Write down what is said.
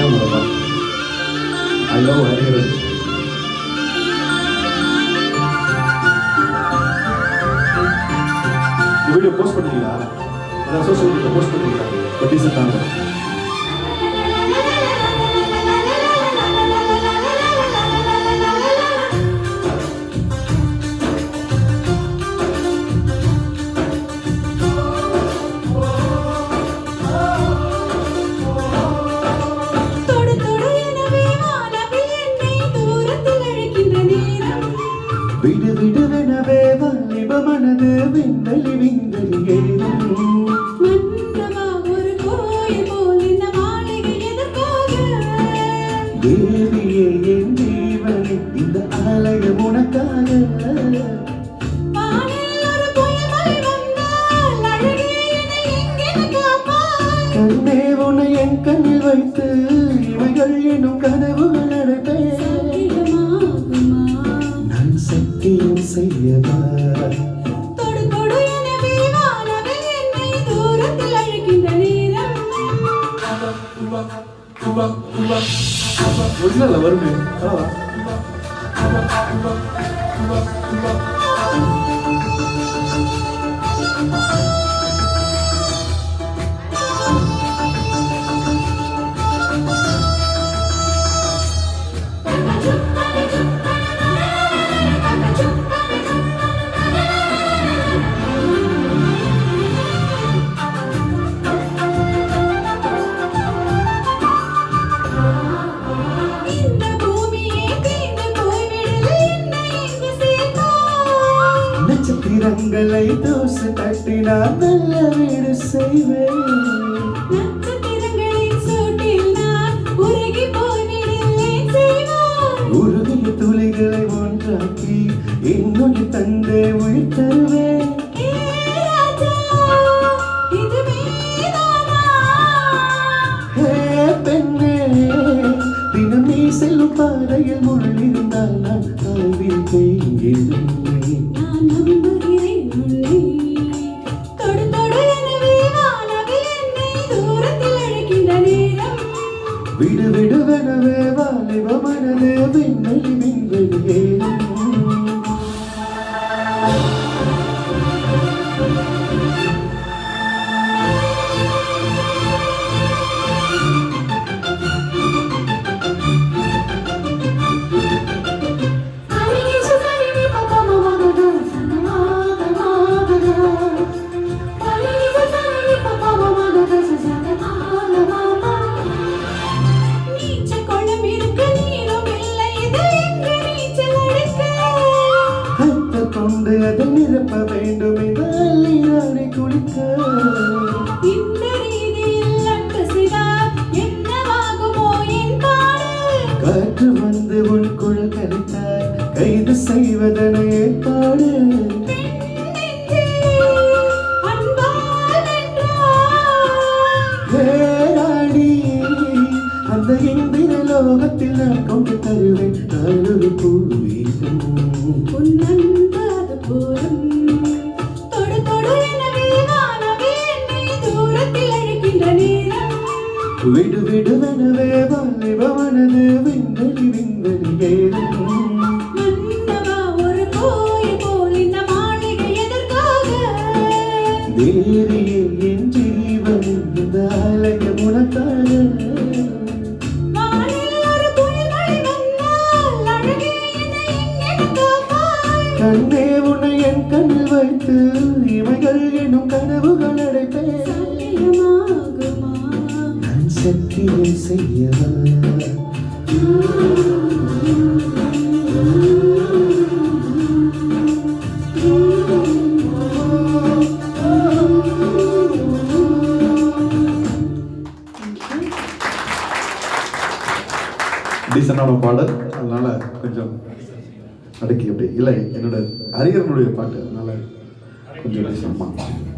I love Hariharan. இந்த video post பண்ணீங்களா? அதான் சோஷியல் மீடியா போஸ்ட் பண்ணீங்களா? பட் டீசெண்டான விடு விடுவெனவே வாலிப மனது விண்வெளி விண்வெளி எழுதும் ஒரு கோயில் போல் இந்த மாளிகை எதற்காக தேவியே என் ஜீவனே இந்த ஆலயம் உனக்காக கண்ணே உன்னை என் கண்ணில் வைத்து இவைகள் என்னும் கனவுகள் அடைப்பேன் சத்தியம் செய்யவா தொடு தொடு எனவே வானவில் என்னை தூரத்தில் அழைக்கின்ற நேரம் ஒரிஜினல் வருமே நட்சத்திரங்களை தோசை தட்டினால் நல்ல வீடு செய்வேன் நட்சத்திரங்களின் சூட்டில் நான் உருகி போய்விடுவேன் செய்வான் உருகிய துளிகளை ஒன்றாக்கி இன்னொரு தந்தை உயிர் தருவேன் பெண்ணே தினம் நீ செல்லும் பாதையில் முள்ளிருந்தால் நான் ஆய்வில் தேங்கிடும் விடு விடுவெனவே வாலிப மனது விண்வெளி விண்வெளி ஏறும் கொண்டு அதை நிரப்ப வேண்டும் என்றால் நீராடி குளிக்க இந்த ரீதியில் அன்பு செய்தால் என்னவாகுமோ என் பாடு காற்று வந்து உன் குழல் கழித்தால் கைது செய்வதனை ஏற்பாடு அந்த இந்திர லோகத்தில் நான் கொண்டு தருவேன் நாளொரு பூவீடும் தொடு தொடு எனவே வானவில் என்னை தூரத்தில் அழைக்கின்ற நேரம் விடு விடுவெனவே வாலிப மனது விண்வெளி விண்வெளி ஏறும் மன்னவா ஒரு கோயில் போல் இந்த மாளிகை எதற்காக தேவியே என் ஜீவன் இந்த ஆலயம் உனக்காக கண்ணே உன்னை என் கண்ணில் வைத்து இவைகள் என்னும் கனவுகள் அடைப்பேன் நான் சத்தியம் செய்யவா டீசெண்டான பாடல், அதனால கொஞ்சம் அடக்கி அப்படி இல்லை என்னோட ஹரிஹரனுடைய பாட்டு, அதனால கொஞ்சம் டீசெண்டாக